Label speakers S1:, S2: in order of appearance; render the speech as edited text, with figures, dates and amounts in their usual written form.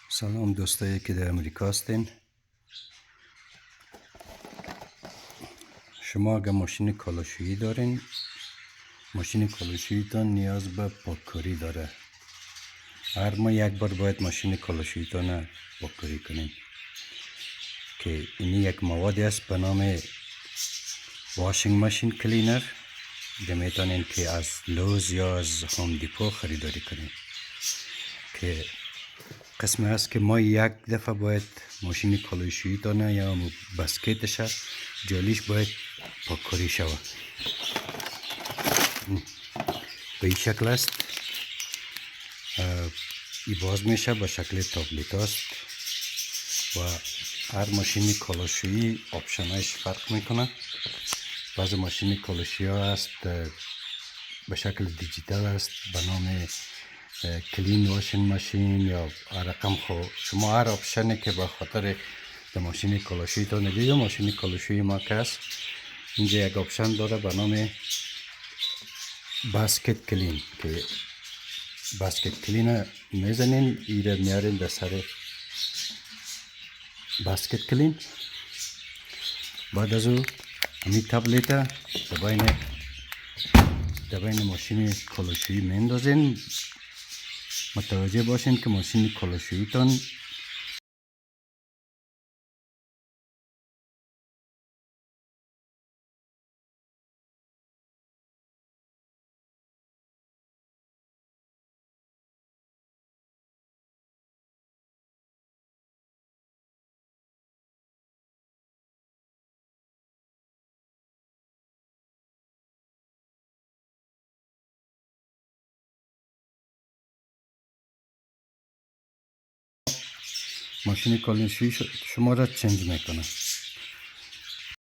S1: سلام دوستایی که در امریکا هستین. شما اگر ماشین کالاشویی دارین، ماشین کالاشوییتان نیاز به پاککاری داره. هر ماه یک بار باید ماشین کالاشوییتان پاککاری کنین که این یک موادی است به نام واشینگ ماشین کلینر که میتونین که از لوز یا از هوم دیپو خریداری کنین، که قسم هست که ما یک دفعه باید ماشین کالاشوییتان یا بسکتش جالیش باید پاککاری شود. به این شکل است. ای باز میشه به شکل تابلت است و هر ماشین کالاشویی آپشنایش فرق میکنه. بعض ماشین کالاشویی هست به شکل دیجیتال است به نام کلین واشینگ ماشین یا رقم خو. شما هر آپشنی که به خاطر ماشین کالاشویی تان دیدید، ماشین کالاشویی ما که است اینجا یک آپشن داره به نام باسکت کلین، که باسکت کلین میزنین ایره میارین در سر باسکت کلین. بعد از او همین تابلت در بین ماشین کالاشویی میندازین. متوجه باشین که ماشین کالاشویی تان ماشین کالاشویی شما را چنج میکنه.